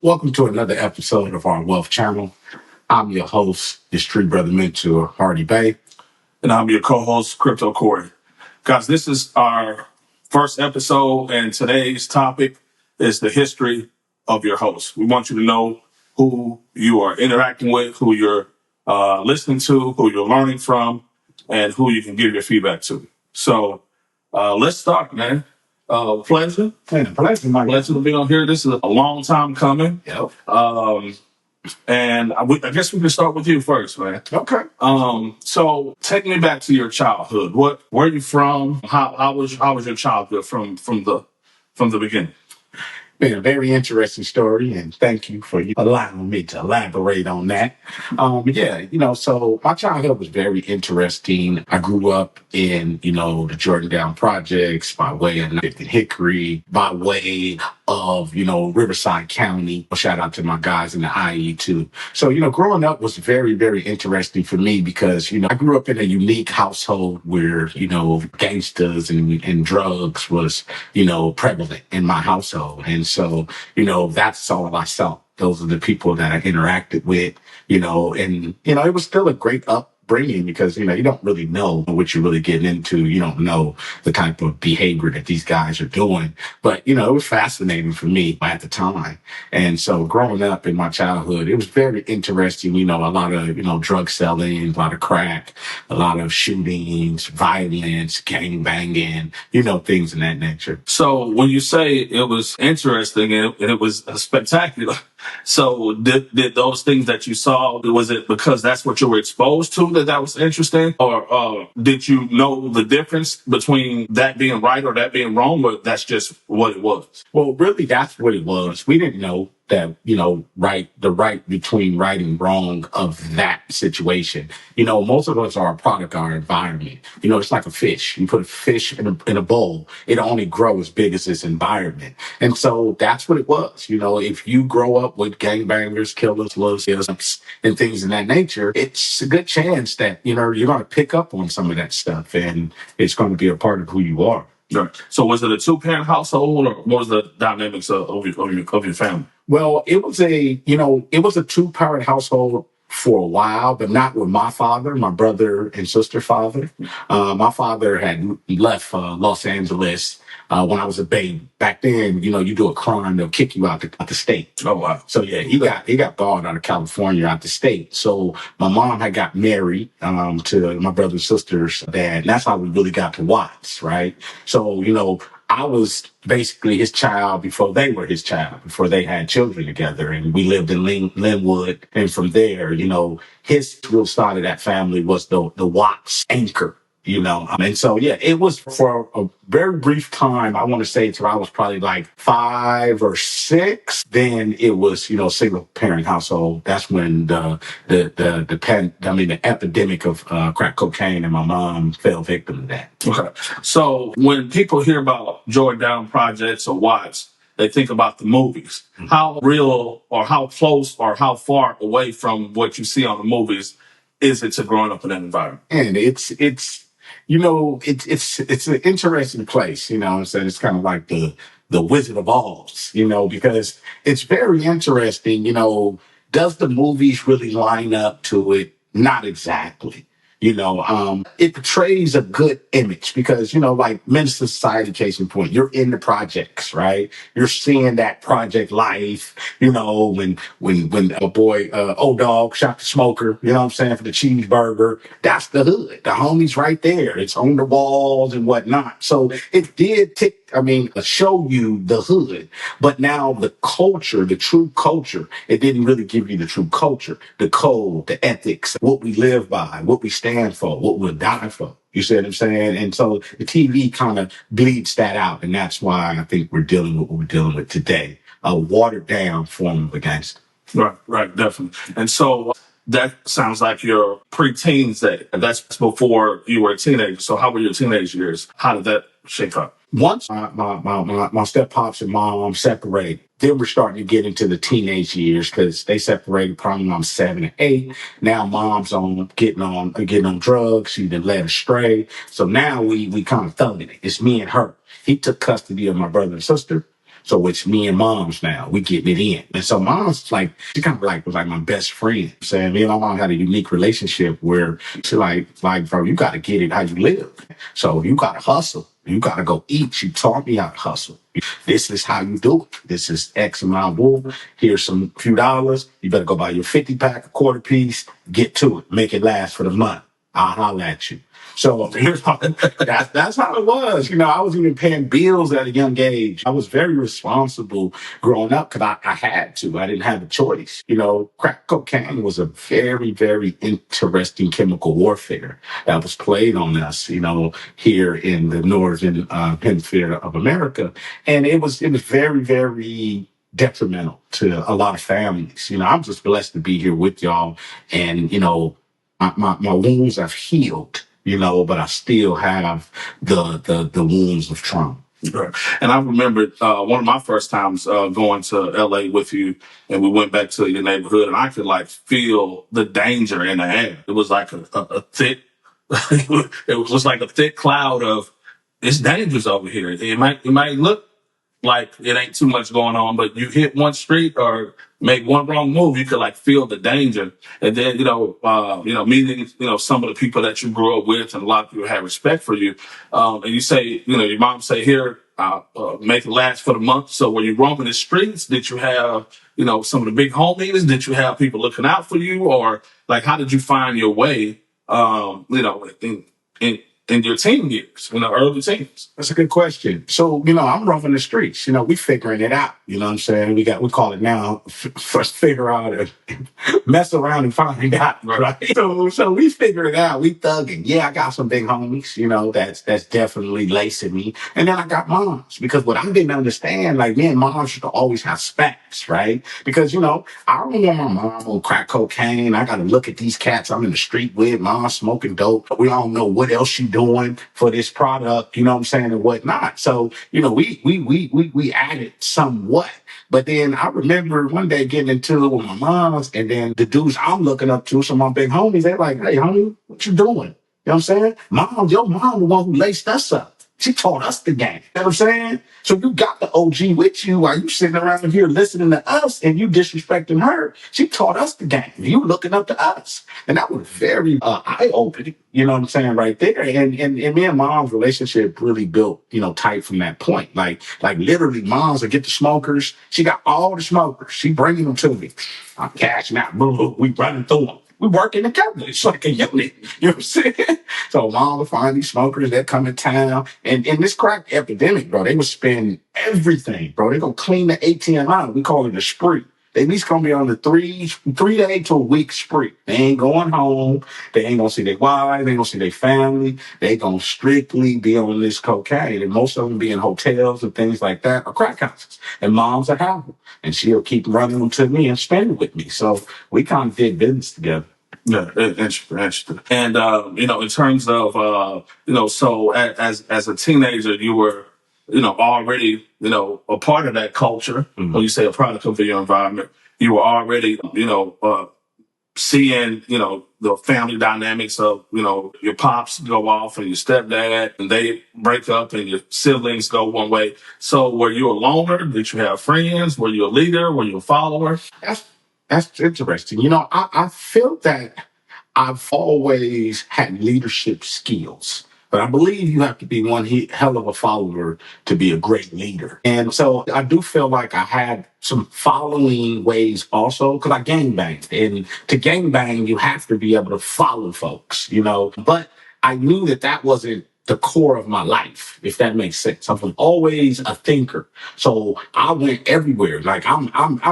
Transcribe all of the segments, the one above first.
Welcome to another episode of our Wealth Channel. I'm your host, your street brother mentor, Hardy Bay. And I'm your co-host, Crypto Corey. Guys, this is our first episode, and today's topic is the history of your host. We want you to know who you are interacting with, who you're listening to, who you're learning from, and who you can give your feedback to. So let's start, man. Pleasure. Man, pleasure, my guy. Pleasure to be on here. This is a long time coming. Yep. And I guess we can start with you first, man. Okay. So take me back to your childhood. Where are you from? How was your childhood from the beginning? Been a very interesting story, and thank you for allowing me to elaborate on that. So my childhood was very interesting. I grew up in, the Jordan Down projects by way of 50 Hickory, by way of, Riverside County. Shout out to my guys in the IE too. So, growing up was very, very interesting for me because, I grew up in a unique household where, gangsters and drugs was, prevalent in my household. And so, that's all I saw. Those are the people that I interacted with, it was still a great upbringing because, you don't really know what you're really getting into. You don't know the type of behavior that these guys are doing. But, it was fascinating for me at the time. And so growing up in my childhood, it was very interesting, a lot of, drug selling, a lot of crack, a lot of shootings, violence, gang banging, things of that nature. So when you say it was interesting and it was spectacular, so did those things that you saw, was it because that's what you were exposed to that was interesting? Or did you know the difference between that being right or that being wrong, or that's just what it was? Well, really, that's what it was. We didn't know that, the right between right and wrong of that situation. Most of us are a product of our environment. It's like a fish. You put a fish in a bowl, it only grows as big as its environment. And so that's what it was. If you grow up with gangbangers, killers, and things of that nature, it's a good chance that, you're going to pick up on some of that stuff and it's going to be a part of who you are. Right. So was it a two-parent household, or what was the dynamics of your family? Well, it was a two-parent household for a while, but not with my father, my brother and sister father. My father had left Los Angeles when I was a baby. Back then, you do a crime, they'll kick you out the state. Oh, wow. So yeah, he got barred out of California, out the state. So my mom had got married to my brother and sister's dad. And that's how we really got to Watts, right? So, I was basically his child before they were his child, before they had children together. And we lived in Linwood. And from there, his real start of that family was the Watts anchor. And so, yeah, it was for a very brief time. I want to say till I was probably like 5 or 6. Then it was, single parent household. That's when the epidemic of crack cocaine and my mom fell victim to that. Okay. So when people hear about Jordan Down projects or Watts, they think about the movies. Mm-hmm. How real or how close or how far away from what you see on the movies is it to growing up in that environment? And it's an interesting place, I'm saying it's kind of like the Wizard of Oz, because it's very interesting, does the movies really line up to it? Not exactly. It portrays a good image because, like Minister Society, case in point, you're in the projects, right? You're seeing that project life, when a boy, old dog shot the smoker, for the cheeseburger, that's the hood. The homie's right there. It's on the walls and whatnot. So it did show you the hood, but now the culture, the true culture, it didn't really give you the true culture, the code, the ethics, what we live by, what we stand for, what we'll die for. You see what I'm saying? And so the TV kind of bleeds that out. And that's why I think we're dealing with what we're dealing with today, a watered down form of a gangster. Right, definitely. And so that sounds like your pre-teens day. That's before you were a teenager. So how were your teenage years? How did that shape up? Once my step pops and mom separated, then we're starting to get into the teenage years because they separated probably when I'm 7 or 8. Now mom's getting on drugs. She's been led astray. So now we kind of thugging it. It's me and her. He took custody of my brother and sister. So it's me and mom's now. We getting it in. And so mom's like, she kind of like was like my best friend. Saying me and my mom had a unique relationship where she like, bro, you got to get it how you live. So you got to hustle. You got to go eat. She taught me how to hustle. This is how you do it. This is X amount of wool. Here's some few dollars. You better go buy your 50 pack, a quarter piece, get to it, make it last for the month. I'll holler at you. So that's how it was. I was even paying bills at a young age. I was very responsible growing up because I had to. I didn't have a choice. Crack cocaine was a very, very interesting chemical warfare that was played on us, here in the northern hemisphere of America. And it was very, very detrimental to a lot of families. I'm just blessed to be here with y'all. And, my wounds have healed, but I still have the wounds of trauma. Right. And I remember one of my first times going to LA with you, and we went back to your neighborhood, and I could like feel the danger in the air. It was like a thick, it was like a thick cloud of it's dangerous over here. It might look like it ain't too much going on, but you hit one street or make one wrong move, you could like feel the danger. And then, meeting, some of the people that you grew up with, and a lot of people have respect for you. And you say, your mom say, here, make it last for the month. So when you roaming the streets, did you have, some of the big homies? Did you have people looking out for you? Or like, how did you find your way, in your teen years, early teens? That's a good question. So, I'm rouging the streets. We figuring it out. You know what I'm saying? We call it now, first figure out, mess around and find out, right? So we figure it out. We thugging. Yeah, I got some big homies, that's definitely lacing me. And then I got moms, because what I didn't understand, like me and moms should always have specs, right? Because, I don't want my mom on crack cocaine. I got to look at these cats I'm in the street with, mom smoking dope. We don't know what else she doing for this product, you know what I'm saying, and whatnot. So, we added somewhat. But then I remember one day getting into it with my moms, and then the dudes I'm looking up to, some of my big homies, they're like, hey, homie, what you doing? You know what I'm saying? Your mom, the one who laced us up. She taught us the game. You know what I'm saying? So you got the OG with you while you sitting around here listening to us and you disrespecting her. She taught us the game. You looking up to us. And that was very eye-opening, you know what I'm saying, right there. And me and mom's relationship really built, tight from that point. Like literally moms would get the smokers. She got all the smokers. She bringing them to me. I'm cashing out. We running through them. We working together. It's like a unit. You know what I'm saying? So mom would find these smokers that come in town. And in this crack epidemic, bro, they would spend everything, bro. They gonna clean the ATM out. We call it a spree. They at least gonna be on the 3 day to a week spree. They ain't going home. They ain't gonna see their wives. They ain't gonna see their family. They gonna strictly be on this cocaine. And most of them be in hotels and things like that, or crack houses. And moms are have them. And she'll keep running them to me and spend it with me. So we kind of did business together. Yeah, interesting. And in terms of so as a teenager, you were already a part of that culture. Mhm. When you say a product of your environment, you were already seeing the family dynamics of your pops go off and your stepdad, and they break up, and your siblings go one way. So were you a loner? Did you have friends? Were you a leader? Were you a follower? That's interesting. I feel that I've always had leadership skills, but I believe you have to be one hell of a follower to be a great leader. And so I do feel like I had some following ways also, because I gangbanged. And to gangbang, you have to be able to follow folks, But I knew that wasn't the core of my life, if that makes sense. I was always a thinker. So I went everywhere. Like I'm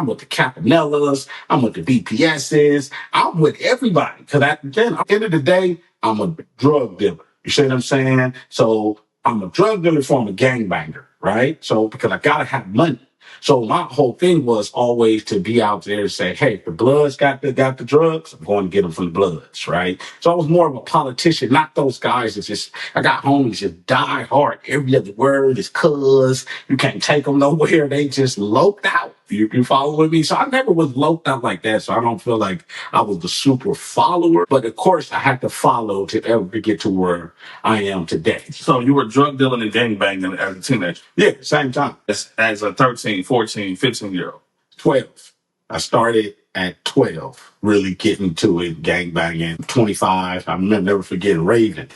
with the Campanellas, I'm with the BPSs, I'm with everybody. Cause at the end of the day, I'm a drug dealer. You see what I'm saying? So I'm a drug dealer before I'm a gangbanger, right? So because I gotta have money. So my whole thing was always to be out there and say, hey, the Bloods got the drugs, I'm going to get them from the Bloods, right? So I was more of a politician, not those guys that I got homies that die hard. Every other word is cuz. You can't take them nowhere. They just loped out. You following me? So I never was low down like that. So I don't feel like I was the super follower. But of course, I had to follow to ever get to where I am today. So you were drug dealing and gangbanging as a teenager? Yeah, same time. As a 13, 14, 15-year-old? 12. I started at 12, really getting to it, gangbanging. 25, I remember never forgetting Raven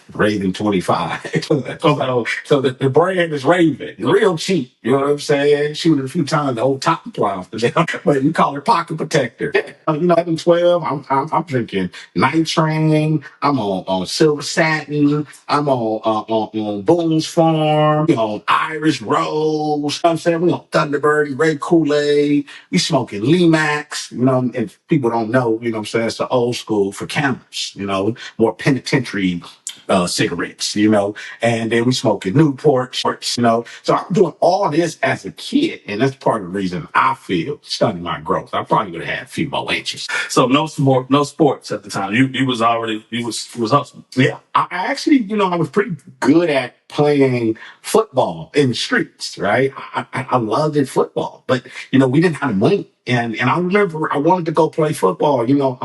25. So the brand is Raven, real cheap. You know what I'm saying? Shoot it a few times, the old top plow, but we call it pocket protector. You know, at 12, I'm drinking Night Train. I'm on Silver Satin. I'm on Boone's Farm. You know, on Irish Rose. You know what I'm saying? We on Thunderbird, Red Kool-Aid. We smoking Lee Max. You know, and people don't know, you know what I'm saying? It's the old school for Camels, you know, more penitentiary cigarettes, you know, and then we smoking Newports, you know. So I'm doing all this as a kid, and that's part of the reason I feel studying my growth. I probably would have had a few more inches. So no sports at the time. You was hustling. Yeah, I actually, you know, I was pretty good at playing football in the streets, right? I loved it football, but you know, we didn't have the money, and I remember I wanted to go play football, you know,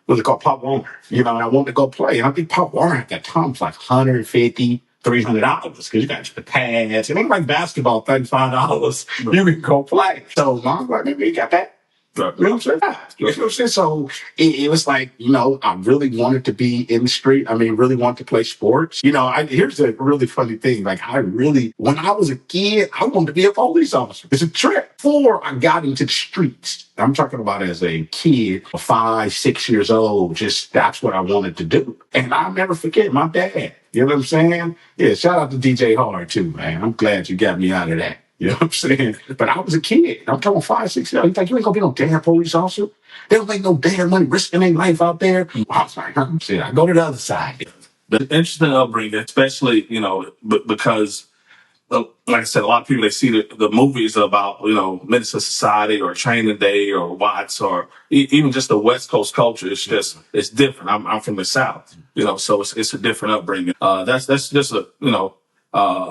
what's it called, Pop Warner, you know, and I wanted to go play, and I think Pop Warner at that time was like $150. $300 because you got the pads. It ain't like basketball, $35. You can go play. So mom's like, maybe you got that. You know what I'm saying? You know what I'm saying? So it was like, you know, I really wanted to be in the street. I mean, really wanted to play sports. You know, here's a really funny thing. Like, when I was a kid, I wanted to be a police officer. It's a trip. Before I got into the streets, I'm talking about as a kid, 5, 6 years old, just that's what I wanted to do. And I'll never forget my dad. You know what I'm saying? Yeah, shout out to DJ Hard too, man. I'm glad you got me out of that. You know what I'm saying? But I was a kid. I'm talking 5, 6 years old. He's like, you ain't gonna be no damn police officer. They don't make no damn money risking their life out there. I was like, shit, I go to the other side. The interesting upbringing, especially, you know, because like I said, a lot of people, they see the movies about, you know, Menace to Society or Training Day or Watts or even just the West Coast culture. It's different. I'm from the South, you know, so it's a different upbringing. That's just a, you know,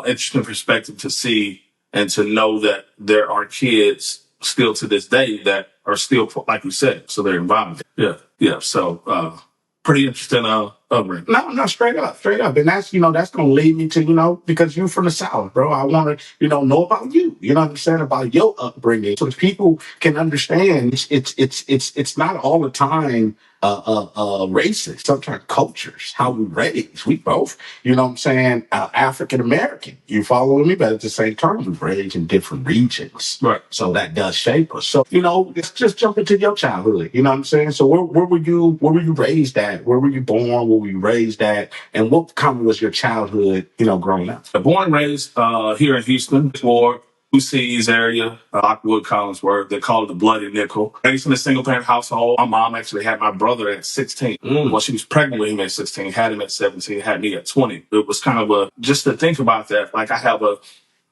interesting perspective to see and to know that there are kids still to this day that are still, like you said, so they're involved. Yeah. So, pretty interesting upbringing. No, straight up. And that's, you know, that's going to lead me to, you know, because you're from the South, bro. I want to, you know about you, you know what I'm saying, about your upbringing. So people can understand it's not all the time racist. Sometimes cultures, how we raise. We both, you know what I'm saying, African American. You following me? But at the same time, we raised in different regions. Right. So that does shape us. So, you know, let's just jump into your childhood. You know what I'm saying? So where were you raised at? Where were you born? Where were you raised at? And what kind of was your childhood, you know, growing up? Born and raised here in Houston, or UC's area, Lockwood, Collinsworth. They call it the Bloody Nickel. Raised in a single-parent household. My mom actually had my brother at 16. Well, she was pregnant with him at 16, had him at 17, had me at 20. It was kind of just to think about that, like I have a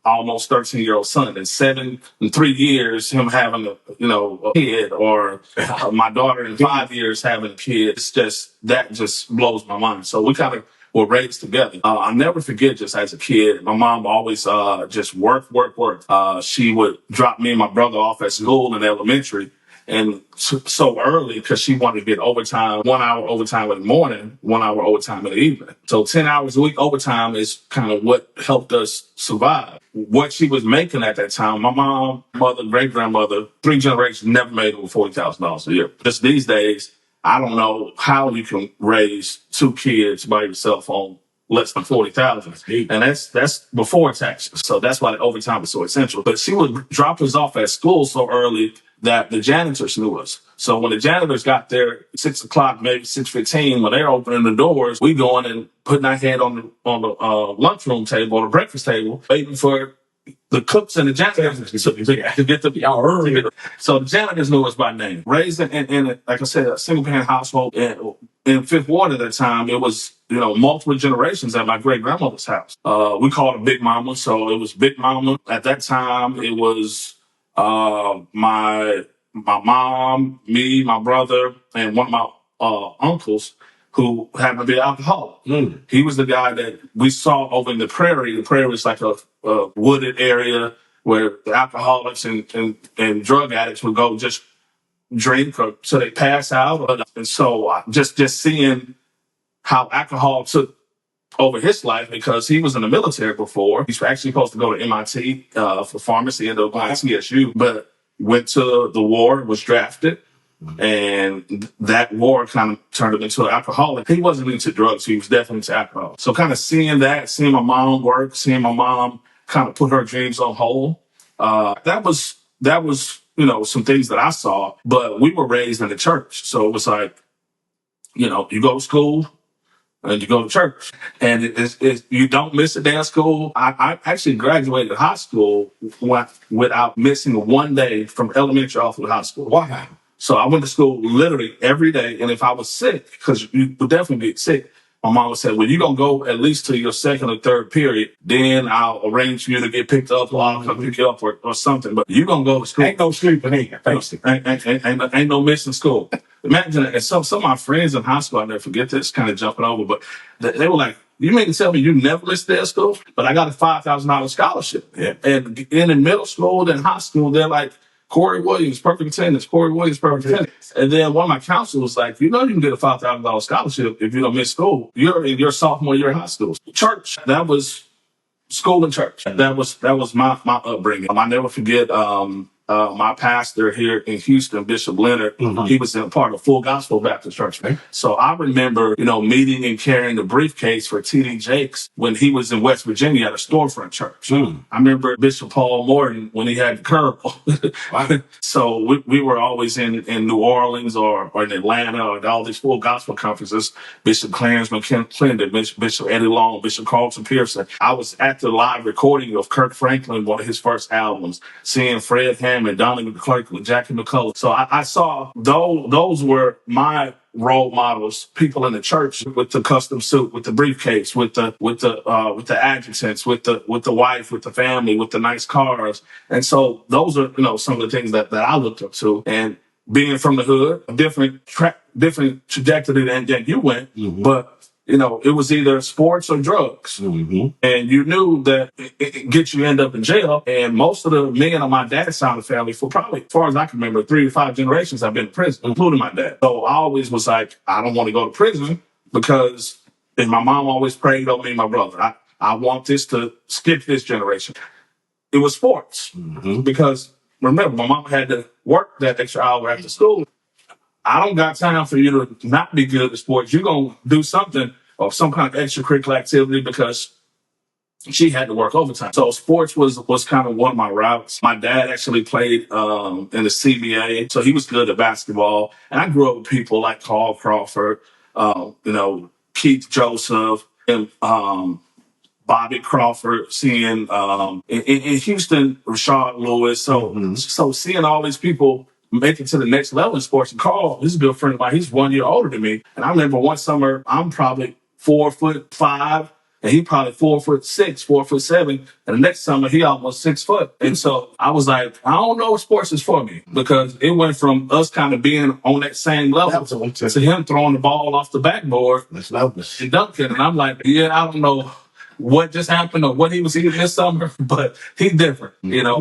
almost 13-year-old son. In 3 years, him having a kid, or my daughter in 5 years having a kid, that just blows my mind. So we kind of were raised together. I'll never forget, just as a kid, my mom always just work. She would drop me and my brother off at school in elementary. And so early, because she wanted to get overtime, 1 hour overtime in the morning, 1 hour overtime in the evening. So 10 hours a week overtime is kind of what helped us survive. What she was making at that time, my mom, mother, great-grandmother, 3 generations never made over $40,000 a year. Just these days, I don't know how you can raise 2 kids by yourself on less than $40,000, and that's before taxes. So that's why the overtime is so essential. But she would drop us off at school so early that the janitors knew us. So when the janitors got there, 6 o'clock, maybe 6:15, when they're opening the doors, we going and putting our head on the lunchroom table or the breakfast table, waiting for the cooks and the janitors to get the y'all early. So the janitors knew us by name. Raised in like I said, a single parent household in Fifth Ward at that time. It was, you know, multiple generations at my great grandmother's house. We called her Big Mama, so it was Big Mama. At that time, it was my mom, me, my brother, and one of my uncles who happened to be an alcoholic. He was the guy that we saw over in the prairie. The prairie was like a wooded area. where the alcoholics and drug addicts would go just drink or so they pass out. And so just seeing how alcohol took over his life because he was in the military before. He's actually supposed to go to MIT for pharmacy, ended up going to CSU, but went to the war, was drafted. And that war kind of turned him into an alcoholic. He wasn't into drugs. He was definitely into alcohol. So kind of seeing that, seeing my mom work, seeing my mom kind of put her dreams on hold. That was, some things that I saw, but we were raised in the church. So it was like, you go to school, and you go to church, and you don't miss a day of school. I actually graduated high school without missing one day from elementary all through high school. Wow. So I went to school literally every day, and if I was sick, because you would definitely get sick, my mom would say, well, you're going to go at least to your second or third period, then I'll arrange for you to get picked up, or I'll come pick you up or something, but you're going to go to school. Ain't no sleeping in, basically. Ain't no missing school. Imagine that. And some of my friends in high school, I'll never forget this, kind of jumping over, but they were like, you mean to tell me you never missed a day of school? But I got a $5,000 scholarship. Yeah. And in middle school and high school, they're like, Corey Williams, perfect attendance. Corey Williams, perfect attendance. And then one of my counselors was like, you can get a $5,000 scholarship if you don't miss school. You're in your sophomore year of high school. Church, that was school and church. That was my upbringing. I never forget my pastor here in Houston, Bishop Leonard. Mm-hmm. He was a part of Full Gospel Baptist Church. Okay. So I remember, meeting and carrying the briefcase for T.D. Jakes when he was in West Virginia at a storefront church. Mm. I remember Bishop Paul Morton when he had the curl. Wow. So we were always in New Orleans or in Atlanta or all these Full Gospel conferences. Bishop Clarence McClendon, Bishop Eddie Long, Bishop Carlton Pearson. I was at the live recording of Kirk Franklin, one of his first albums, seeing Fred Hammond and Donnie McClurkin and Jackie McCullough. So I saw those were my role models, people in the church with the custom suit, with the briefcase, with the adjutants, with the wife, with the family, with the nice cars. And so those are, some of the things that I looked up to. And being from the hood, a different trajectory than you went, mm-hmm. But it was either sports or drugs. Mm-hmm. And you knew that it gets you end up in jail. And most of the men on my dad's side of the family, for probably, as far as I can remember, 3 to 5 generations have been in prison, including my dad. So I always was like, I don't want to go to prison because, and my mom always prayed on me and my brother. I want this to skip this generation. It was sports. Mm-hmm. Because remember, my mom had to work that extra hour after school. I don't got time for you to not be good at sports. You're going to do something or some kind of extracurricular activity because she had to work overtime. So sports was kind of one of my routes. My dad actually played in the CBA, so he was good at basketball. And I grew up with people like Carl Crawford, Keith Joseph, and Bobby Crawford, seeing in Houston, Rashard Lewis. So seeing all these people make it to the next level in sports. And Carl, he's a good friend of mine. He's 1 year older than me. And I remember one summer, I'm probably 4'5", and he probably 4'6", 4'7". And the next summer, he almost 6 foot. And so I was like, I don't know what sports is for me, because it went from us kind of being on that same level to him throwing the ball off the backboard and dunking. And I'm like, yeah, I don't know what just happened or what he was eating this summer, but he's different,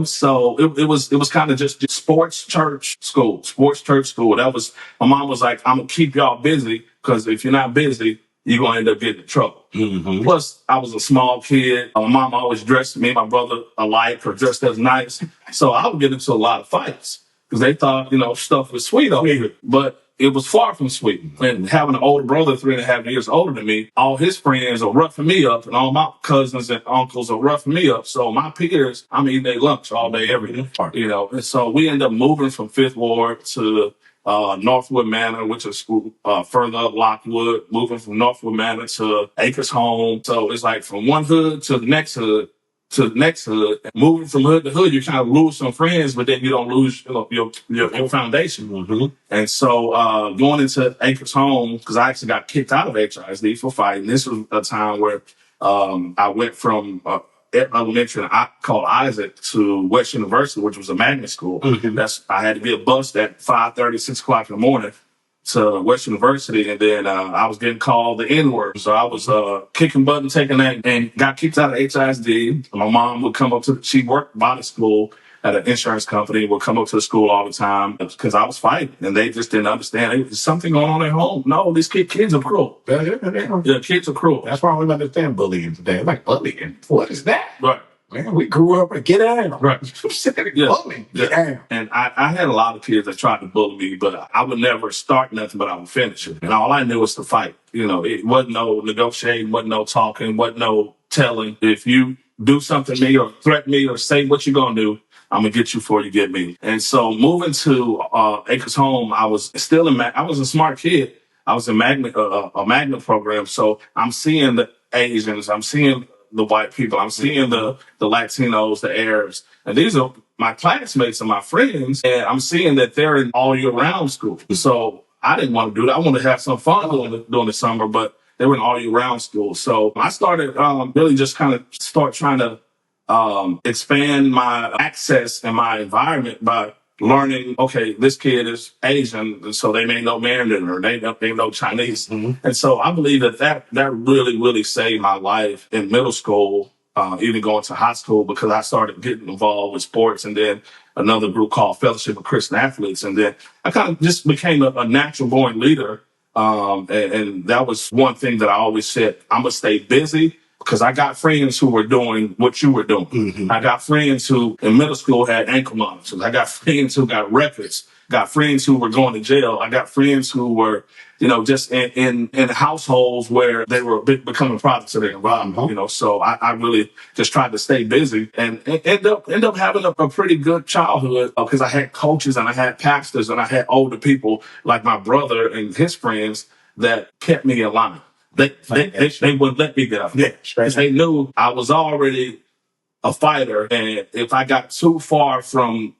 So it was kind of just sports, church, school. That was, my mom was like, I'm gonna keep y'all busy, because if you're not busy, you're gonna end up getting in trouble. Mm-hmm. Plus, I was a small kid. My mom always dressed me and my brother alike, or dressed as nice. So I would get into a lot of fights because they thought, stuff was sweet over here. But it was far from sweet. And having an older brother, 3.5 years older than me, all his friends are roughing me up, and all my cousins and uncles are roughing me up. So my peers, I'm eating their lunch all day, every day. And so we end up moving from Fifth Ward to Northwood Manor, which is further up Lockwood, moving from Northwood Manor to Acres Home. So it's like from one hood to the next hood. Moving from hood to hood, you kind of lose some friends, but then you don't lose your foundation. Mm-hmm. And so going into Acres Home, because I actually got kicked out of HISD for fighting. This was a time where I went from elementary called Isaac to West University, which was a magnet school. Mm-hmm. I had to be a bus at 5:30, 6 o'clock in the morning to Western University, and then I was getting called the N-word. So I was kicking butt and taking that, and got kicked out of HISD. My mom would come up to, she worked by the school at an insurance company, would come up to the school all the time because I was fighting, and they just didn't understand. There's something going on at home. No, these kids are cruel. Yeah, kids are cruel. That's why I don't understand bullying today. Like, bullying? What is that? Right. Man, we grew up and get out. Right. Yeah. Bullying. Get out. And I had a lot of kids that tried to bully me, but I would never start nothing, but I would finish it. And all I knew was to fight. You know, it wasn't no negotiating, wasn't no talking, wasn't no telling. If you do something to me or threaten me or say what you're going to do, I'm going to get you before you get me. And so moving to Acres Home, I was still I was a smart kid. I was in a magnet program. So I'm seeing the Asians, I'm seeing the white people, I'm seeing the Latinos, the Arabs, and these are my classmates and my friends, and I'm seeing that they're in all year round school. So I didn't want to do that. I wanted to have some fun during the summer, but they were in all year round school. So I started really just kind of start trying to expand my access and my environment by learning, okay, this kid is Asian, so they may know Mandarin or they know Chinese. Mm-hmm. And so I believe that really, really saved my life in middle school, even going to high school, because I started getting involved with sports, and then another group called Fellowship of Christian Athletes. And then I kind of just became a natural born leader. And that was one thing that I always said, I'm going to stay busy, because I got friends who were doing what you were doing. Mm-hmm. I got friends who in middle school had ankle monitors. I got friends who got records. Got friends who were going to jail. I got friends who were, just in households where they were becoming products of their environment. So I really just tried to stay busy and end up having a pretty good childhood, because I had coaches and I had pastors and I had older people like my brother and his friends that kept me in line. They wouldn't let me get up. Yeah, because they knew I was already a fighter, and if I got too far from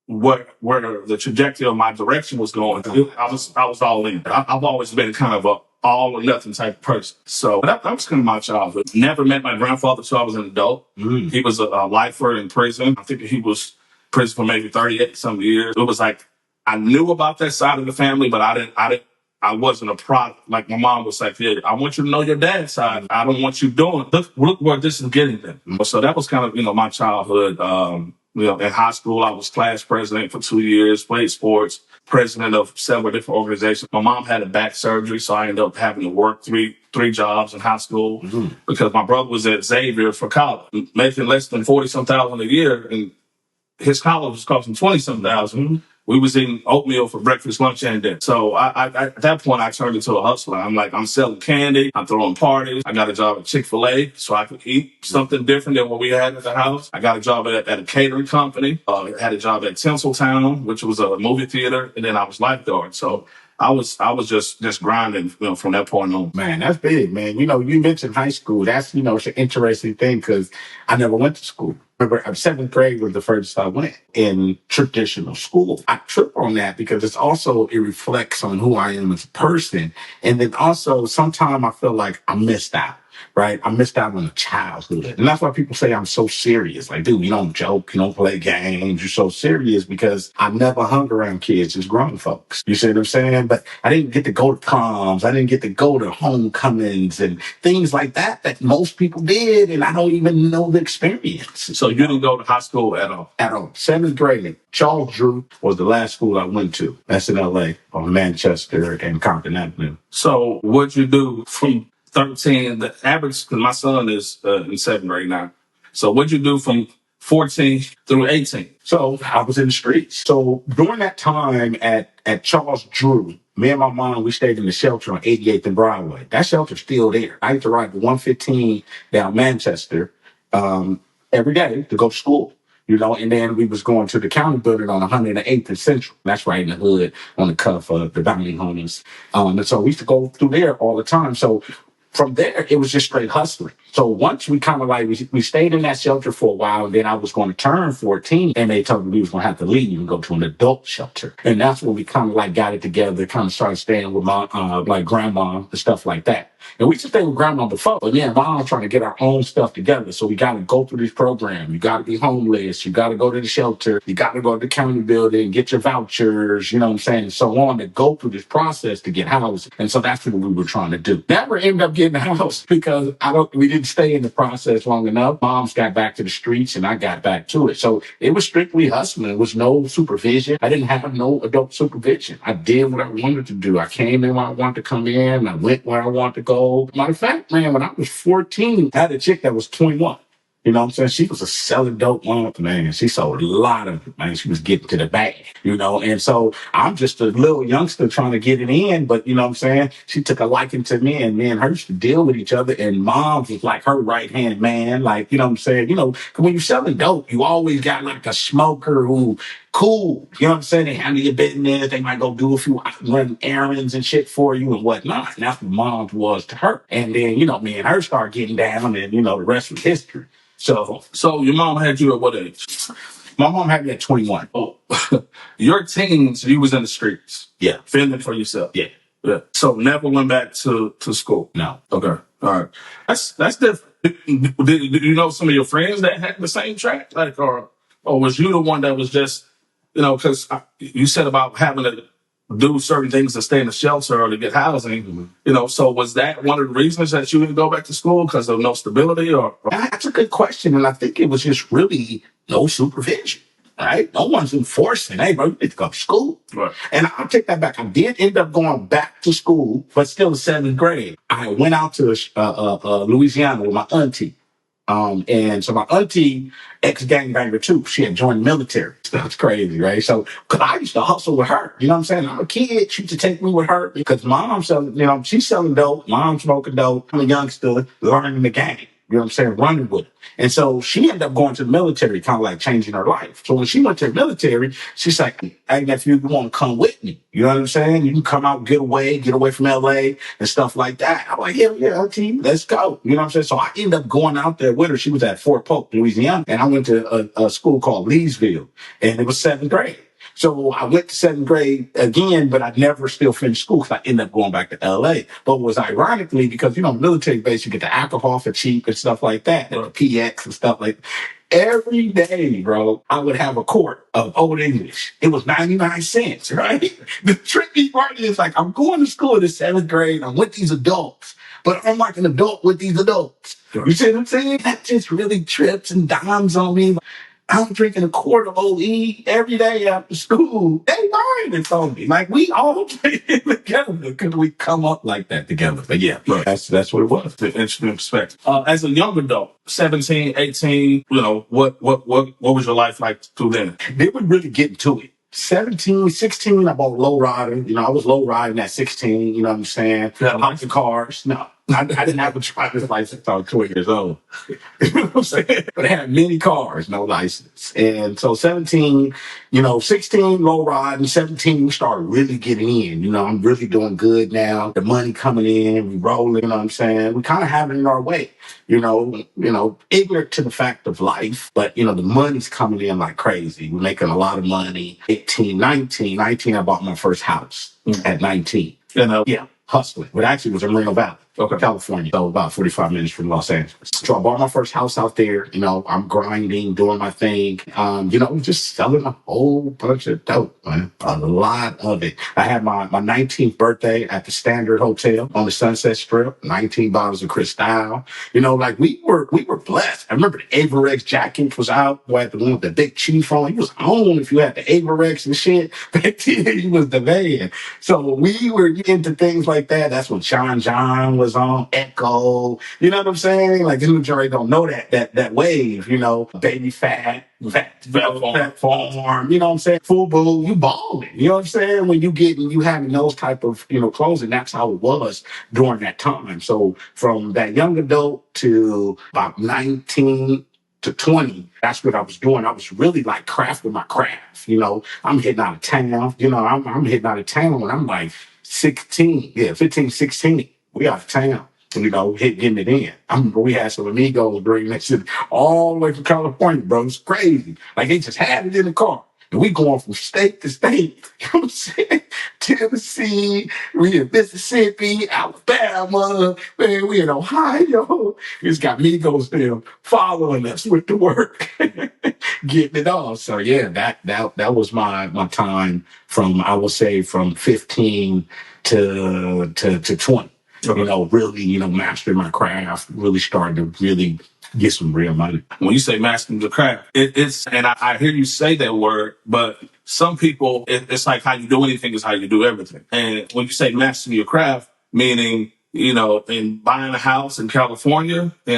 where the trajectory of my direction was going, I was all in. I've always been kind of a all or nothing type of person. So that was kind of my childhood. Never met my grandfather until I was an adult. Mm. He was a lifer in prison. I think he was in prison for maybe 38 some years. It was like I knew about that side of the family, but I wasn't a product. Like my mom was like, yeah, I want you to know your dad's side. I don't want you doing. Look where this is getting them. Mm-hmm. So that was kind of, my childhood. In high school, I was class president for 2 years, played sports, president of several different organizations. My mom had a back surgery, so I ended up having to work three jobs in high school, mm-hmm. because my brother was at Xavier for college, making less than 40-some thousand a year, and his college was costing 20-some thousand. Mm-hmm. We was eating oatmeal for breakfast, lunch, and dinner. So I at that point, I turned into a hustler. I'm selling candy. I'm throwing parties. I got a job at Chick-fil-A so I could eat something different than what we had at the house. I got a job at a catering company. I had a job at Tinseltown, which was a movie theater. And then I was lifeguard. So I was just grinding, from that point on. Man, that's big, man. You mentioned high school. That's, it's an interesting thing, because I never went to school. Remember, 7th grade was the first I went in traditional school. I trip on that because it reflects on who I am as a person. And then also sometimes I feel like I missed out. Right? I missed out on a childhood. And that's why people say I'm so serious. Like, dude, you don't joke, you don't play games, you're so serious, because I never hung around kids, just grown folks. You see what I'm saying? But I didn't get to go to proms. I didn't get to go to homecomings and things like that most people did. And I don't even know the experience. So you didn't go to high school at all? At all. 7th grade. Charles Drew was the last school I went to. That's in LA, on Manchester and Compton Avenue. So what'd you do from 13, the average, because my son is in 7th grade now. So what'd you do from 14 through 18? So I was in the streets. So during that time at Charles Drew, me and my mom, we stayed in the shelter on 88th and Broadway. That shelter's still there. I used to ride the 115 down Manchester every day to go to school. And then we was going to the county building on 108th and Central. That's right in the hood on the cuff of the Bounty Homies. And so we used to go through there all the time. So from there, it was just straight hustling. So once we kind of like, we stayed in that shelter for a while, and then I was going to turn 14, and they told me we was going to have to leave and go to an adult shelter. And that's when we kind of like got it together, kind of started staying with my, like grandma and stuff like that. And we used to stay with grandma before, but yeah, mom trying to get our own stuff together. So we got to go through this program. You got to be homeless. You got to go to the shelter. You got to go to the county building, get your vouchers, you know what I'm saying, and so on, to go through this process to get housing. And so that's what we were trying to do. Never ended up getting a house because we didn't stay in the process long enough. Moms got back to the streets and I got back to it. So it was strictly hustling. It was no supervision. I didn't have no adult supervision. I did what I wanted to do. I came in when I wanted to come in. I went where I wanted to go. Matter of fact, man, when I was 14, I had a chick that was 21. You know what I'm saying? She was a selling dope woman, man. She sold a lot of it, man. She was getting to the bag, you know? And so I'm just a little youngster trying to get it in, but you know what I'm saying? She took a liking to me, and me and her used to deal with each other, and mom was like her right-hand man. Like, you know what I'm saying? You know, 'cause when you're selling dope, you always got like a smoker who cool. You know what I'm saying? They handle your business. They might go do a few run errands and shit for you and whatnot. And that's what mom was to her. And then, you know, me and her start getting down, and, you know, the rest was history. So your mom had you at what age? My mom had me at 21. Oh, your teens, you was in the streets. Yeah. Fending for yourself. Yeah. Yeah. So never went back to school. No. Okay. All right. That's different. Did you know some of your friends that had the same track? Like, or was you the one that was just, you know, because you said about having to do certain things to stay in the shelter or to get housing, you know, so was that one of the reasons that you didn't go back to school because of no stability or? That's a good question. And I think it was just really no supervision, right? No one's enforcing, hey, bro, you need to go to school. Right. And I'll take that back. I did end up going back to school, but still in 7th grade. I went out to Louisiana with my auntie. And so my auntie, ex-gangbanger too, she had joined the military. That's crazy, right? So, cause I used to hustle with her. You know what I'm saying? I'm a kid. She used to take me with her because mom selling, you know, she's selling dope. Mom smoking dope. I'm a youngster learning the game. You know what I'm saying? Running with it. And so she ended up going to the military, kind of like changing her life. So when she went to the military, she's like, hey, nephew, you want to come with me? You know what I'm saying? You can come out, get away from LA and stuff like that. I'm like, hell yeah, team, let's go. You know what I'm saying? So I ended up going out there with her. She was at Fort Polk, Louisiana. And I went to a school called Leesville, and it was 7th grade. So I went to 7th grade again, but I never still finished school because I ended up going back to LA. But it was ironically because, you know, military base, you get the alcohol for cheap and stuff like that, and the PX and stuff like that. Every day, bro, I would have a quart of Old English. It was 99 cents, right? The tricky part is like, I'm going to school in the 7th grade. I'm with these adults, but I'm like an adult with these adults. You see what I'm saying? That just really trips and dimes on me. I'm drinking a quart of OE every day after school. They buying it for me. Like, we all drink it together because we come up like that together. But yeah, right. That's what it was. The interesting perspective. As a young adult, 17, 18, you know, what was your life like through then? They would really get into it. 17, 16, I bought low riding. You know, I was low riding at 16, you know what I'm saying? Yeah. Hopping cars. No, I didn't have a driver's license until I was 12 years old. You know what I'm saying? But I had many cars, no license. And so 17, you know, 16, low riding, 17, we started really getting in. You know, I'm really doing good now. The money coming in, we rolling, you know what I'm saying? We kind of have it in our way, you know, ignorant to the fact of life, but, you know, the money's coming in like crazy. We're making a lot of money. 18, 19, I bought my first house at 19. Yeah, hustling. But actually it was in Reno Valley, California. So about 45 minutes from Los Angeles. So I bought my first house out there. You know, I'm grinding, doing my thing. You know, just selling a whole bunch of dope, man. A lot of it. I had my 19th birthday at the Standard Hotel on the Sunset Strip. 19 bottles of Cristal. You know, like we were blessed. I remember the Averex jacket was out. We had the one with the big chief on. He was on if you had the Averex and shit. Back then, he was the man. So we were into things like that. That's when Sean John was on, Echo. You know what I'm saying? Like, this majority don't know that wave, you know, Baby Fat Farm, you know what I'm saying? Fubu, you balling. You know what I'm saying? When you having those type of, you know, clothes, and that's how it was during that time. So from that young adult to about 19 to 20, that's what I was doing. I was really like crafting my craft. You know, I'm hitting out of town. You know, I'm hitting out of town when I'm like 16. Yeah, 15, 16. We out of town. getting it in. I remember we had some amigos bring that shit all the way from California, bro. It's crazy. Like they just had it in the car. And we going from state to state. You know what I'm saying? Tennessee, we in Mississippi, Alabama, man, we in Ohio. We just got amigos there following us with the work, getting it off. So yeah, that was my time from, I would say, from 15 to 20. Really, mastering my craft, really starting to really get some real money. When you say mastering the craft, it's, and I hear you say that word, but some people, it's like how you do anything is how you do everything. And when you say mastering your craft, meaning, in buying a house in California and